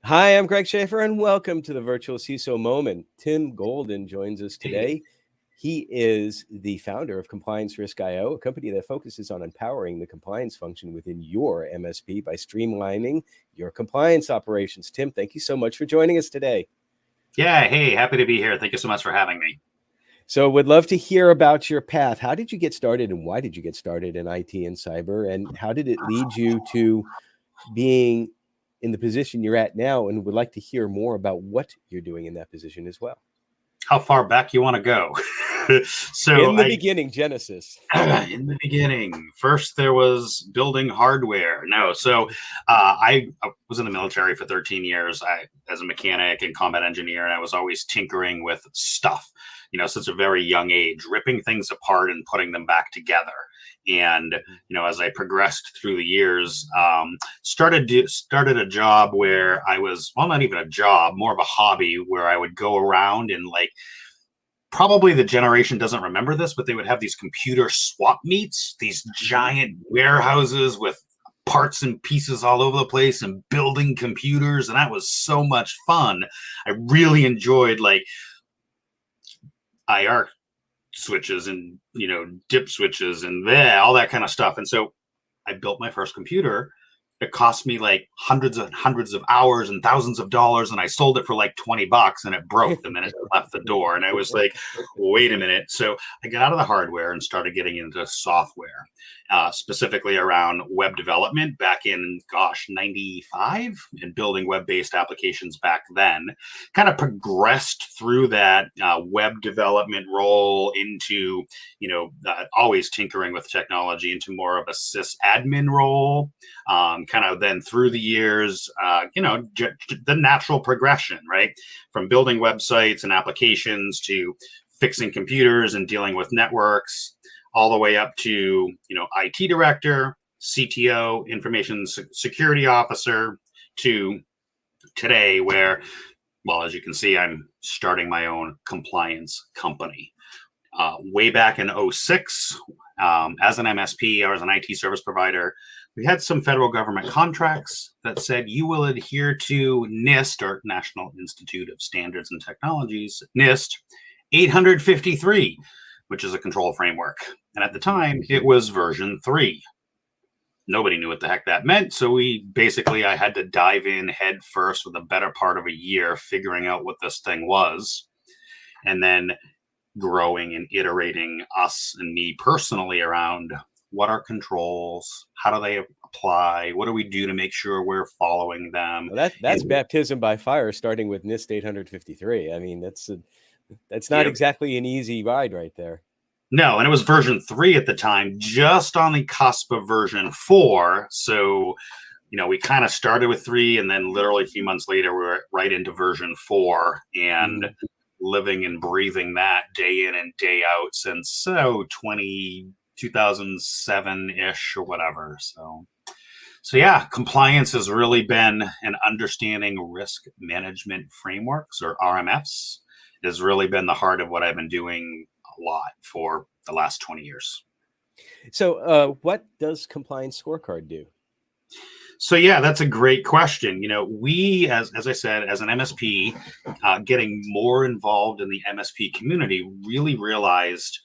Hi, I'm Greg Schaefer, and welcome to the Virtual CISO Moment. Tim Golden joins us today. He is the founder of Compliance Risk IO, a company that focuses on empowering the compliance function within your MSP by streamlining your compliance operations. Tim, thank you so much for joining us today. Yeah, hey, happy to be here. Thank you so much for having me. So would love to hear about your path. How did you get started, and why did you get started in IT and cyber, and how did it lead you to being in the position you're at now, and would like to hear more about what you're doing in that position as well. How far back you want to go? So in the beginning, Genesis. In the beginning, first there was building hardware. I was in the military for 13 years as a mechanic and combat engineer, and I was always tinkering with stuff, since a very young age, ripping things apart and putting them back together. And, as I progressed through the years, started a job where I was, well, not even a job, more of a hobby, where I would go around and probably the generation doesn't remember this, but they would have these computer swap meets, these giant warehouses with parts and pieces all over the place and building computers. And that was so much fun. I really enjoyed IR switches and, dip switches and all that kind of stuff. And so I built my first computer. It cost me hundreds and hundreds of hours and thousands of dollars, and I sold it for $20, and it broke the minute it left the door. And I was like, wait a minute. So I got out of the hardware and started getting into software, specifically around web development back in, 95, and building web-based applications back then. Kind of progressed through that web development role into, always tinkering with technology, into more of a sysadmin role. Kind of then through the years, the natural progression, right? From building websites and applications to fixing computers and dealing with networks, all the way up to, IT director, CTO, information security officer, to today where, well, as you can see, I'm starting my own compliance company. Way back in 2006, as an MSP, or as an IT service provider, we had some federal government contracts that said you will adhere to NIST, or National Institute of Standards and Technologies, NIST 853, which is a control framework. And at the time, it was version 3. Nobody knew what the heck that meant. So I had to dive in head first with a better part of a year figuring out what this thing was. And then growing and iterating us and me personally around what are controls, how do they apply, what do we do to make sure we're following them. Well, that's baptism by fire, starting with NIST 853. I mean, that's not exactly an easy ride right there. No, and it was version 3 at the time, just on the cusp of version 4. So, we kind of started with 3, and then literally a few months later, we were right into version 4, and living and breathing that day in and day out since 2007-ish or whatever. So yeah, compliance has really been, an understanding risk management frameworks, or RMFs, has really been the heart of what I've been doing a lot for the last 20 years. So what does Compliance Scorecard do? So yeah, that's a great question. We, as I said, as an MSP, getting more involved in the MSP community, really realized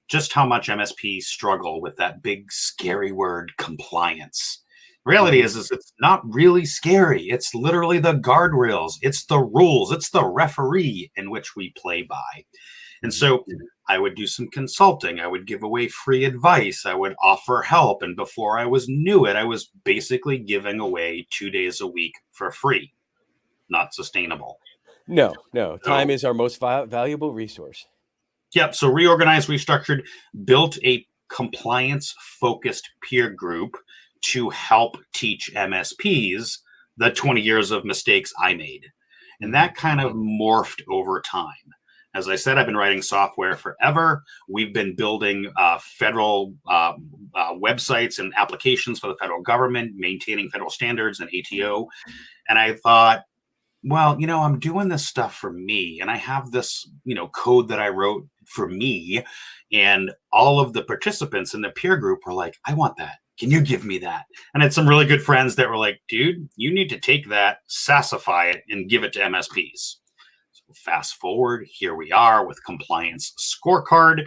just how much MSPs struggle with that big, scary word, compliance. Reality is it's not really scary. It's literally the guardrails. It's the rules. It's the referee in which we play by. And so I would do some consulting. I would give away free advice. I would offer help. And before I knew it, I was basically giving away 2 days a week for free. Not sustainable. No. Time is our most valuable resource. Yep. So reorganized, restructured, built a compliance-focused peer group to help teach MSPs the 20 years of mistakes I made. And that kind of morphed over time. As I said, I've been writing software forever. We've been building federal websites and applications for the federal government, maintaining federal standards and ATO. And I thought, well, I'm doing this stuff for me, and I have this, code that I wrote for me, and all of the participants in the peer group were like, I want that. Can you give me that? And I had some really good friends that were like, dude, you need to take that, SaaSify it, and give it to MSPs. So fast forward, here we are with Compliance Scorecard.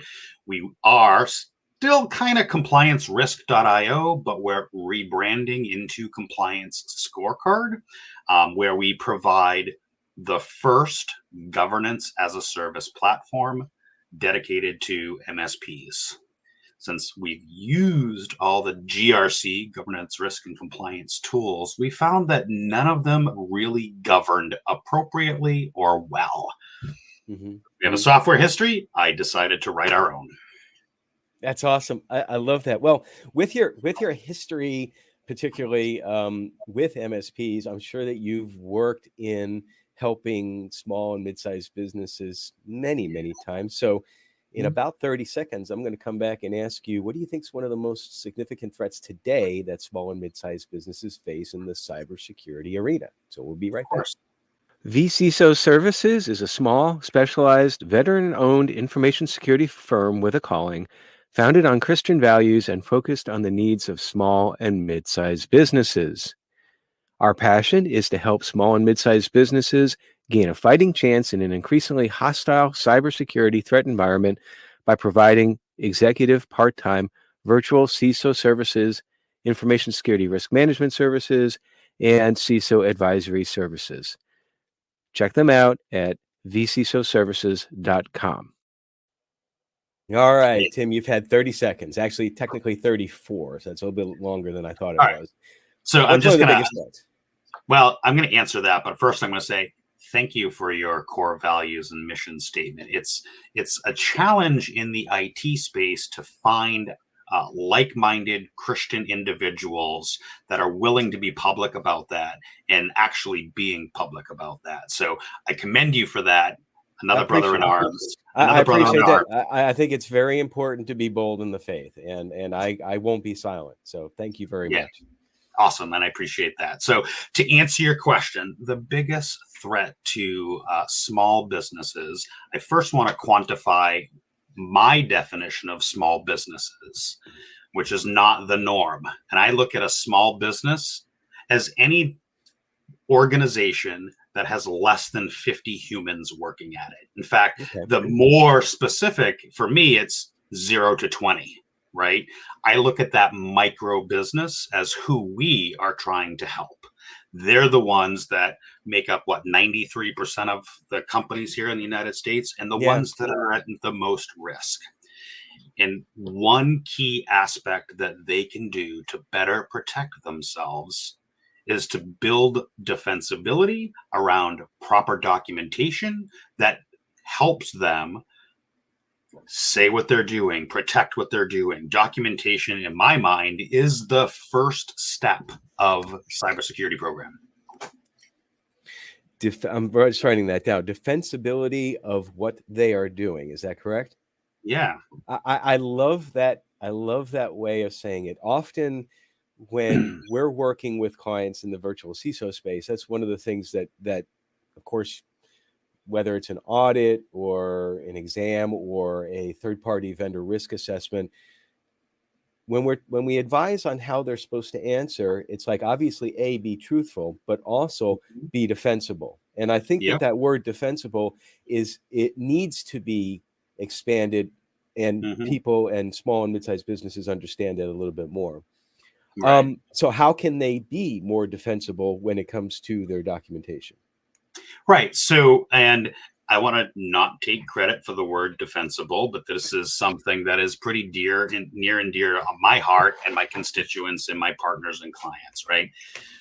We are still kind of compliancerisk.io, but we're rebranding into Compliance Scorecard, where we provide the first governance as a service platform dedicated to MSPs. Since we've used all the GRC, governance, risk, and compliance tools, we found that none of them really governed appropriately or well. Mm-hmm. We have a software history. I decided to write our own. That's awesome. I love that. Well, with your history, particularly with MSPs, I'm sure that you've worked in helping small and mid-sized businesses many, many times. So in about 30 seconds, I'm going to come back and ask you, what do you think is one of the most significant threats today that small and mid-sized businesses face in the cybersecurity arena? So we'll be right back. vCISO Services is a small, specialized, veteran-owned information security firm with a calling, founded on Christian values and focused on the needs of small and mid-sized businesses. Our passion is to help small and mid-sized businesses gain a fighting chance in an increasingly hostile cybersecurity threat environment by providing executive part-time virtual CISO services, information security risk management services, and CISO advisory services. Check them out at vcisoservices.com. All right, Tim, you've had 30 seconds, actually technically 34, so that's a little bit longer than I thought it was. So I'm just going to, well, I'm going to answer that, but first I'm going to say thank you for your core values and mission statement. It's a challenge in the IT space to find like-minded Christian individuals that are willing to be public about that and actually being public about that. So I commend you for that. Another brother in arms. I appreciate that. I think it's very important to be bold in the faith, and I won't be silent. So thank you very much. Awesome, and I appreciate that. So to answer your question, the biggest threat to small businesses, I first want to quantify my definition of small businesses, which is not the norm. And I look at a small business as any organization that has less than 50 humans working at it. In fact, the more specific for me, it's 0 to 20. Right? I look at that micro business as who we are trying to help. They're the ones that make up 93% of the companies here in the United States, and the ones that are at the most risk. And one key aspect that they can do to better protect themselves is to build defensibility around proper documentation that helps them say what they're doing, protect what they're doing. Documentation, in my mind, is the first step of cybersecurity program. I'm just writing that down. Defensibility of what they are doing. Is that correct? Yeah. I love that. I love that way of saying it. Often when we're working with clients in the virtual CISO space, that's one of the things that of course, whether it's an audit or an exam or a third-party vendor risk assessment, when we advise on how they're supposed to answer, it's like, obviously, A, be truthful, but also be defensible. And I think that word defensible it needs to be expanded, and people and small and mid-sized businesses understand it a little bit more. Right. So how can they be more defensible when it comes to their documentation? Right. So, and I want to not take credit for the word defensible, but this is something that is pretty near and dear on my heart and my constituents and my partners and clients, right?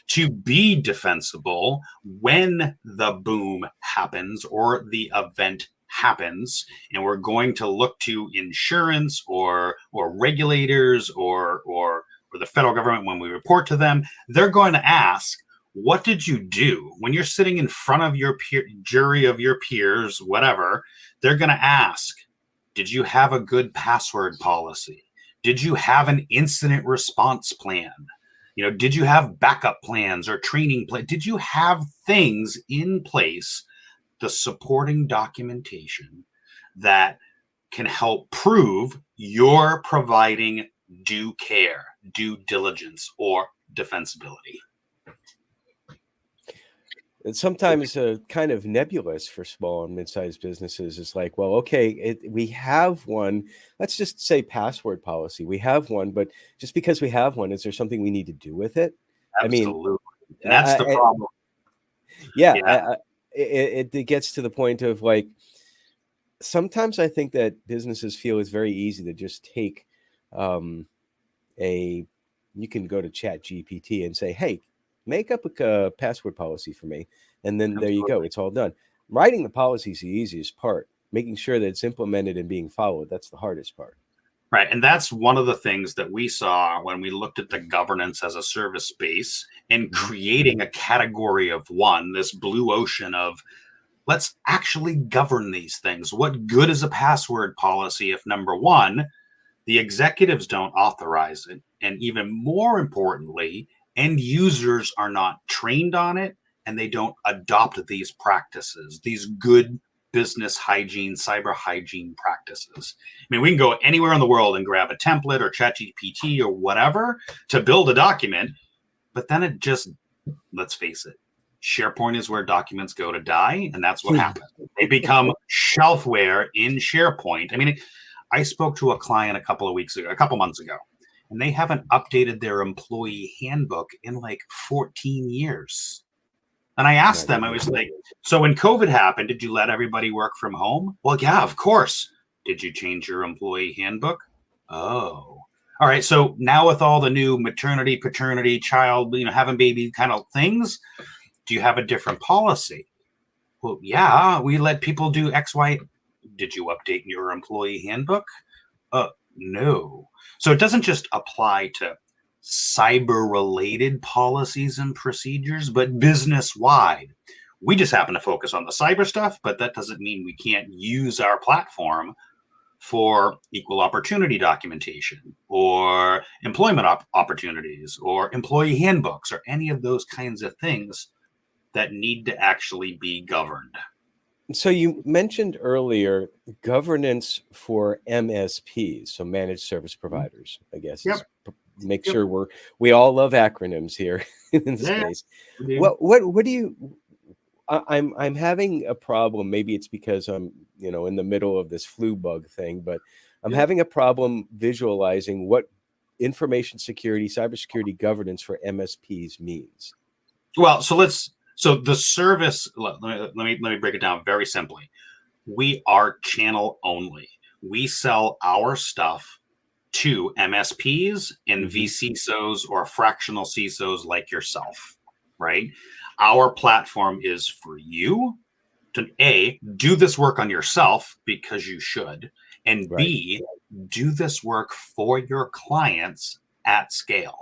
To be defensible when the boom happens or the event happens, and we're going to look to insurance or regulators or the federal government when we report to them, they're going to ask, what did you do when you're sitting in front of your jury of your peers, whatever? They're going to ask, did you have a good password policy? Did you have an incident response plan? Did you have backup plans or training plan? Did you have things in place, the supporting documentation that can help prove you're providing due care, due diligence, or defensibility. It's sometimes kind of nebulous for small and mid-sized businesses. It's like, well, okay, we have one. Let's just say password policy. We have one, but just because we have one, is there something we need to do with it? I mean, Absolutely. And that's the problem. yeah, it gets to the point of like, sometimes I think that businesses feel it's very easy to just take you can go to Chat GPT and say, hey, make up a password policy for me. And then there you go. It's all done. Writing the policy is the easiest part. Making sure that it's implemented and being followed, that's the hardest part. Right. And that's one of the things that we saw when we looked at the governance as a service space and creating a category of one, this blue ocean of let's actually govern these things. What good is a password policy if, number one, the executives don't authorize it? And even more importantly, end users are not trained on it and they don't adopt these practices, these good business hygiene, cyber hygiene practices. I mean, we can go anywhere in the world and grab a template or ChatGPT or whatever to build a document, but then it just, let's face it, SharePoint is where documents go to die, and that's what happens. They become shelfware in SharePoint. I mean, I spoke to a client a couple months ago, and they haven't updated their employee handbook in like 14 years. And I asked them, I was like, so when COVID happened, did you let everybody work from home? Well, yeah, of course. Did you change your employee handbook? Oh, all right. So now with all the new maternity, paternity, child, having baby kind of things, do you have a different policy? Well, yeah, we let people do X, Y. Did you update your employee handbook? No. So it doesn't just apply to cyber-related policies and procedures, but business-wide. We just happen to focus on the cyber stuff, but that doesn't mean we can't use our platform for equal opportunity documentation or employment opportunities or employee handbooks or any of those kinds of things that need to actually be governed. So you mentioned earlier governance for MSPs, so managed service providers, I guess. Yep. Make sure we all love acronyms here in this space. What do you? I'm having a problem. Maybe it's because I'm in the middle of this flu bug thing, but I'm having a problem visualizing what information security, cybersecurity governance for MSPs means. Well, so the service. Let me break it down very simply. We are channel only. We sell our stuff to MSPs and vCISOs or fractional CISOs like yourself, right? Our platform is for you to A, do this work on yourself because you should, and B, do this work for your clients at scale.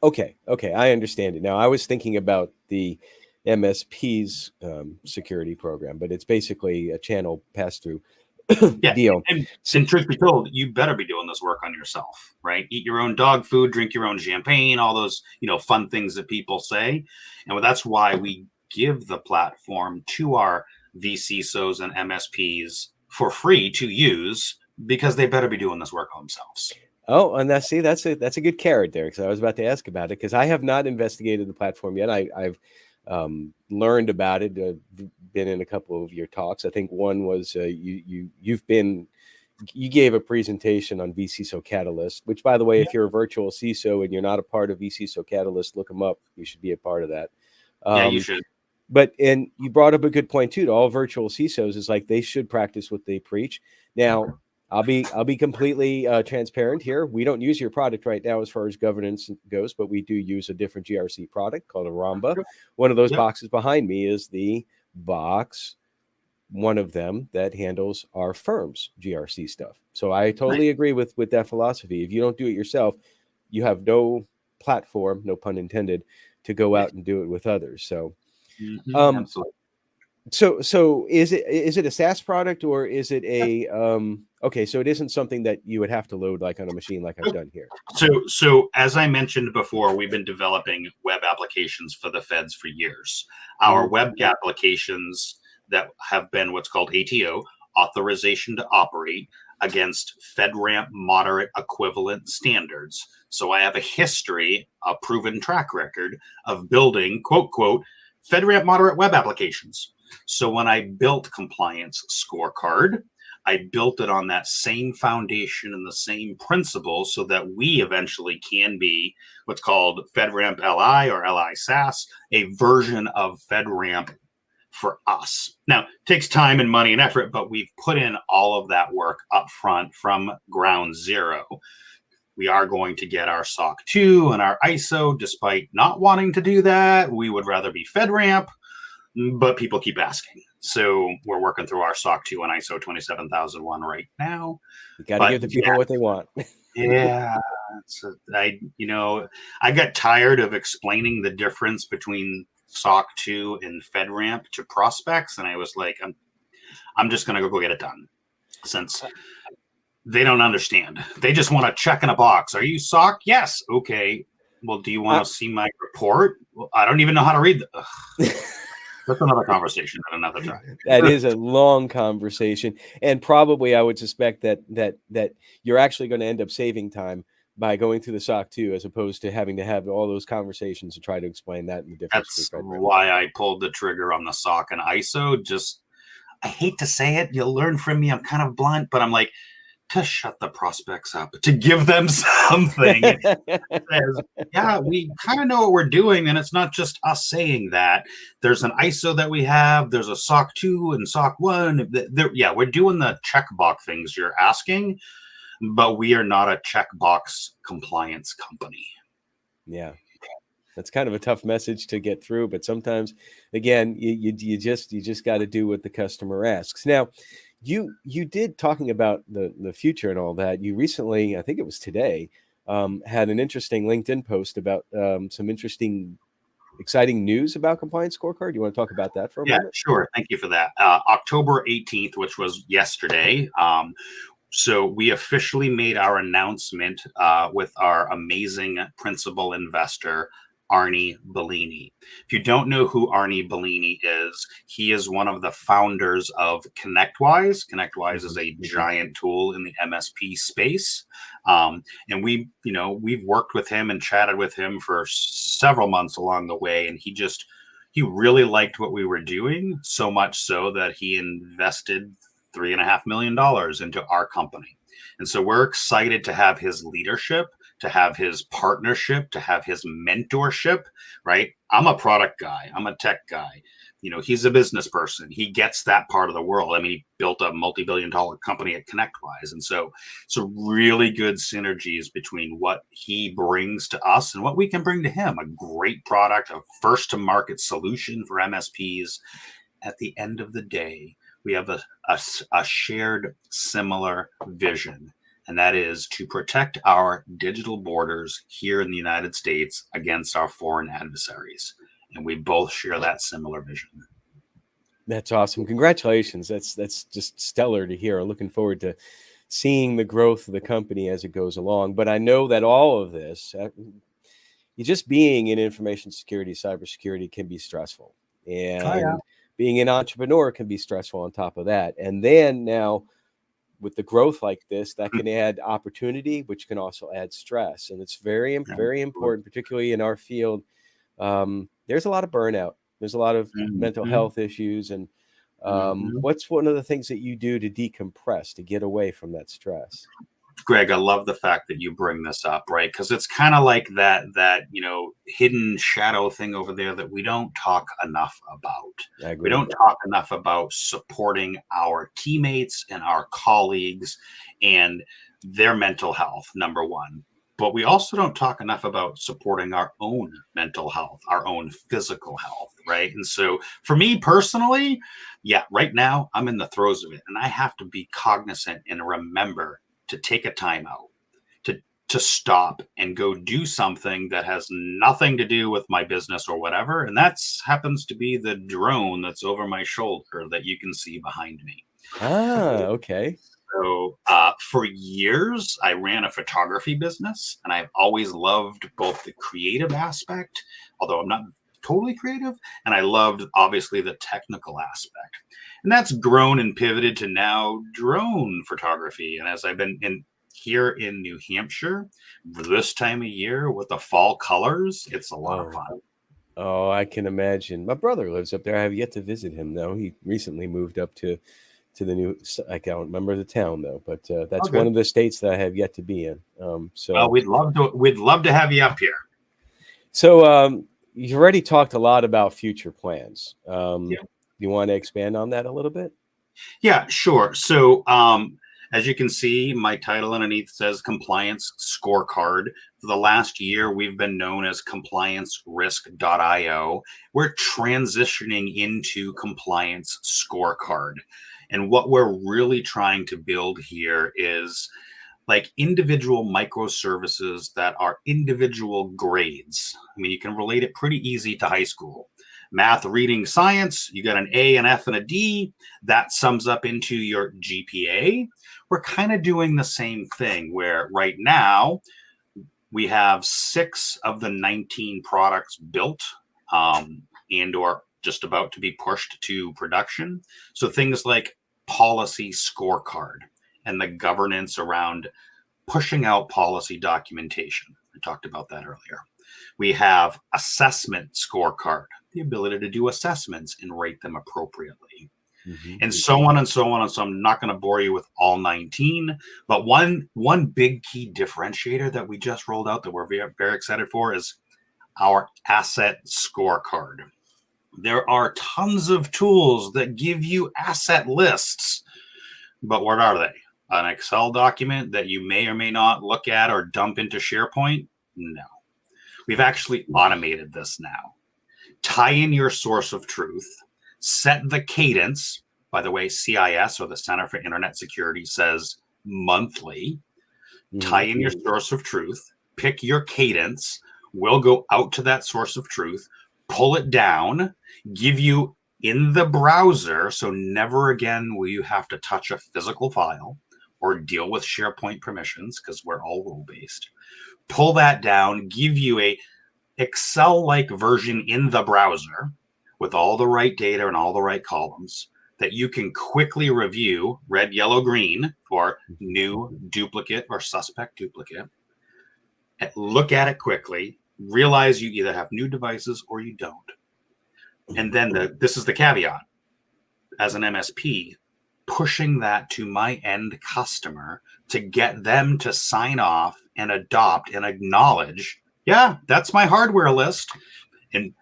Okay, I understand it. Now, I was thinking about the MSP's security program, but it's basically a channel pass-through deal. And truth be told, you better be doing this work on yourself, right? Eat your own dog food, drink your own champagne, all those fun things that people say. And that's why we give the platform to our vCISOs and MSPs for free to use, because they better be doing this work on themselves. Oh, and that's a good carrot there, because I was about to ask about it, because I have not investigated the platform yet. I've learned about it. Been in a couple of your talks. I think one was you gave a presentation on vCISO Catalyst, which, by the way, if you're a virtual CISO and you're not a part of vCISO Catalyst, look them up. You should be a part of that. You should. And you brought up a good point too. To all virtual CISOs, is like they should practice what they preach. Now, I'll be completely transparent here. We don't use your product right now as far as governance goes, but we do use a different GRC product called a Ramba. One of those boxes behind me is the box, one of them that handles our firm's GRC stuff. So I totally agree with that philosophy. If you don't do it yourself, you have no platform, no pun intended, to go out and do it with others. So, absolutely. So is it a SaaS product, or is it a okay, so it isn't something that you would have to load like on a machine like I've done here. So as I mentioned before, we've been developing web applications for the feds for years. Our web applications that have been what's called ATO, authorization to operate, against FedRAMP moderate equivalent standards. So I have a history, a proven track record of building, quote, quote, FedRAMP moderate web applications. So when I built Compliance Scorecard, I built it on that same foundation and the same principles so that we eventually can be what's called FedRAMP LI or LI SaaS, a version of FedRAMP for us. Now, it takes time and money and effort, but we've put in all of that work up front from ground zero. We are going to get our SOC 2 and our ISO, despite not wanting to do that. We would rather be FedRAMP, but people keep asking. So we're working through our SOC 2 and ISO 27001 right now. You got to give the people what they want. Yeah. I got tired of explaining the difference between SOC 2 and FedRAMP to prospects. And I was like, I'm just going to go get it done, since they don't understand. They just want to check in a box. Are you SOC? Yes. Okay. Well, do you want to see my report? Well, I don't even know how to read That's another conversation at another time. That is a long conversation, and probably I would suspect that you're actually going to end up saving time by going through the SOC 2 as opposed to having to have all those conversations to try to explain that and the difference. That's why I pulled the trigger on the SOC and ISO. Just, I hate to say it, you'll learn from me. I'm kind of blunt, but I'm like, to shut the prospects up, to give them something. Yeah, we kind of know what we're doing, and it's not just us saying that. There's an ISO that we have, there's a SOC 2 and SOC 1. Yeah, we're doing the checkbox things you're asking, but we are not a checkbox compliance company. Yeah. That's kind of a tough message to get through, but sometimes, again, you just got to do what the customer asks. Now, you did, talking about the future and all that, you recently, I think it was today, had an interesting LinkedIn post about some interesting, exciting news about Compliance Scorecard. You want to talk about that for a moment? Yeah, sure. Thank you for that. October 18th, which was yesterday. So we officially made our announcement with our amazing principal investor, Arnie Bellini. If you don't know who Arnie Bellini is, he is one of the founders of ConnectWise. ConnectWise is a giant tool in the MSP space. And we've worked with him and chatted with him for several months along the way. And he really liked what we were doing, so much so that he invested $3.5 million into our company. And so we're excited to have his leadership, to have his partnership, to have his mentorship, right? I'm a product guy. I'm a tech guy. He's a business person. He gets that part of the world. I mean, he built a multi-billion-dollar company at ConnectWise. And so really good synergies between what he brings to us and what we can bring to him. A great product, a first-to-market solution for MSPs. At the end of the day, we have a shared similar vision, and that is to protect our digital borders here in the United States against our foreign adversaries. And we both share that similar vision. That's awesome. Congratulations. That's just stellar to hear. Looking forward to seeing the growth of the company as it goes along. But I know that all of this, you just being in information security, cybersecurity, can be stressful. And being an entrepreneur can be stressful on top of that. And then now with the growth like this, that can add opportunity, which can also add stress. And it's very, very important, particularly in our field. There's a lot of burnout. There's a lot of mental health issues. And what's one of the things that you do to decompress, to get away from that stress? Greg, I love the fact that you bring this up, right? Because it's kind of like that hidden shadow thing over there that we don't talk enough about. We don't talk enough about supporting our teammates and our colleagues and their mental health, number one. But we also don't talk enough about supporting our own mental health, our own physical health, right? And so for me personally, right now I'm in the throes of it, and I have to be cognizant and remember to take a time out, to stop and go do something that has nothing to do with my business or whatever. And that happens to be the drone that's over my shoulder that you can see behind me. Okay. So for years, I ran a photography business, and I've always loved both the creative aspect, although I'm not totally creative. And I loved, obviously, the technical aspect. And that's grown and pivoted to now drone photography. And as I've been here in New Hampshire this time of year with the fall colors, it's a lot of fun. Oh, I can imagine. My brother lives up there. I have yet to visit him, though. He recently moved up to the new, I can't remember the town, though, but that's one of the states that I have yet to be in. So we'd love to have you up here. So you've already talked a lot about future plans. You want to expand on that a little bit? Yeah, sure. So as you can see, my title underneath says Compliance Scorecard. For the last year, we've been known as ComplianceRisk.io. We're transitioning into Compliance Scorecard. And what we're really trying to build here is like individual microservices that are individual grades. I mean, you can relate it pretty easy to high school. Math, reading, science, you got an A, an F, and a D. That sums up into your GPA. We're kind of doing the same thing where right now we have 6 of the 19 products built and or just about to be pushed to production. So things like policy scorecard and the governance around pushing out policy documentation. I talked about that earlier. We have assessment scorecard, the ability to do assessments and rate them appropriately. And so on and so on. And so I'm not going to bore you with all 19, but one big key differentiator that we just rolled out that we're very, very excited for is our asset scorecard. There are tons of tools that give you asset lists, but what are they? An Excel document that you may or may not look at or dump into SharePoint? No. We've actually automated this now. Tie in your source of truth, set the cadence. By the way, CIS, or the Center for Internet Security, says monthly. Tie in your source of truth, pick your cadence. We'll go out to that source of truth, pull it down, give you in the browser, so never again will you have to touch a physical file or deal with SharePoint permissions because we're all role-based. Pull that down, give you a Excel-like version in the browser with all the right data and all the right columns that you can quickly review, red, yellow, green, or new, duplicate, or suspect duplicate. Look at it quickly, realize you either have new devices or you don't. And then this is the caveat. As an MSP, pushing that to my end customer to get them to sign off and adopt and acknowledge, yeah, that's my hardware list. And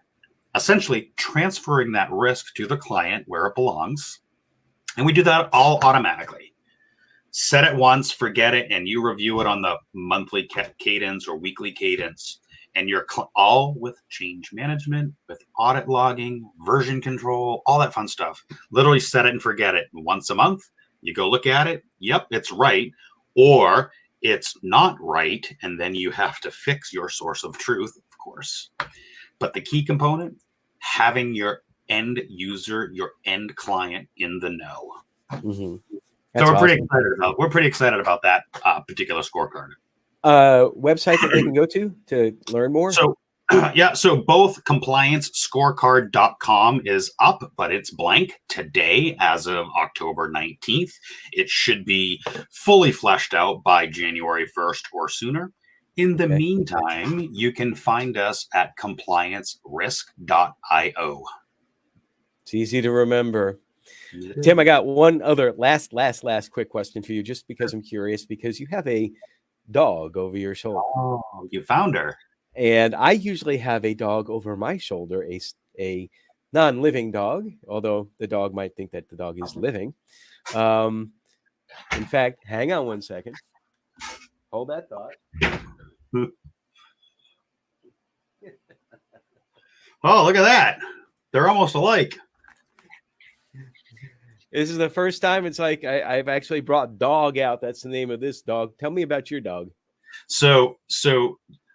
essentially transferring that risk to the client where it belongs. And we do that all automatically. Set it once, forget it, and you review it on the monthly cadence or weekly cadence. And you're all with change management, with audit logging, version control, all that fun stuff. Literally set it and forget it. Once a month, you go look at it. Yep, it's right. Or it's not right. And then you have to fix your source of truth, of course. But the key component, having your end user, your end client in the know. So we're pretty excited about that particular scorecard. Website that they can go to learn more? So so both compliancescorecard.com is up, but it's blank today as of October 19th. It should be fully fleshed out by January 1st or sooner. In the meantime, you can find us at compliancerisk.io. It's easy to remember. Tim, I got one other last quick question for you, just because I'm curious, because you have a dog over your shoulder. Oh, you found her. And I usually have a dog over my shoulder, a non-living dog, although the dog might think that the dog is living. In fact, hang on one second. Hold that thought. Oh, look at that. They're almost alike. This is the first time it's like I've actually brought Dog out. That's the name of this dog. Tell me about your dog. So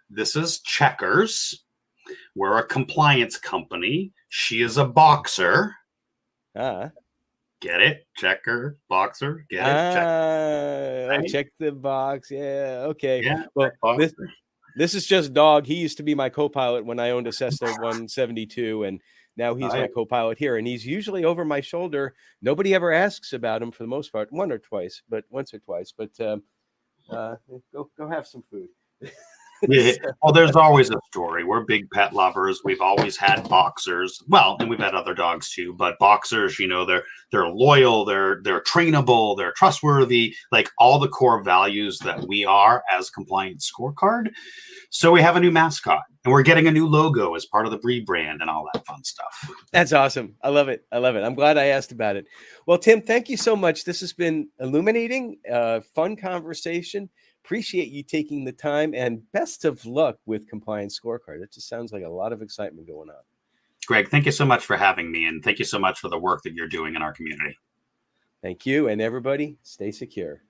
this is Checkers. We're a compliance company. She is a boxer. Get it? Checker, boxer. Get it? Check the box. Yeah. Okay. Yeah, well, This is just Dog. He used to be my co-pilot when I owned a Cessna 172, and now he's my co-pilot here. And he's usually over my shoulder. Nobody ever asks about him for the most part, once or twice. But go have some food. Yeah. Well, there's always a story. We're big pet lovers. We've always had boxers. Well, and we've had other dogs too, but boxers, you know, they're loyal, they're trainable, they're trustworthy, like all the core values that we are as Compliance Scorecard. So we have a new mascot, and we're getting a new logo as part of the rebrand and all that fun stuff. That's awesome. I love it. I love it. I'm glad I asked about it. Well, Tim, thank you so much. This has been illuminating, fun conversation. Appreciate you taking the time, and best of luck with Compliance Scorecard. It just sounds like a lot of excitement going on. Greg, thank you so much for having me, and thank you so much for the work that you're doing in our community. Thank you, and everybody, stay secure.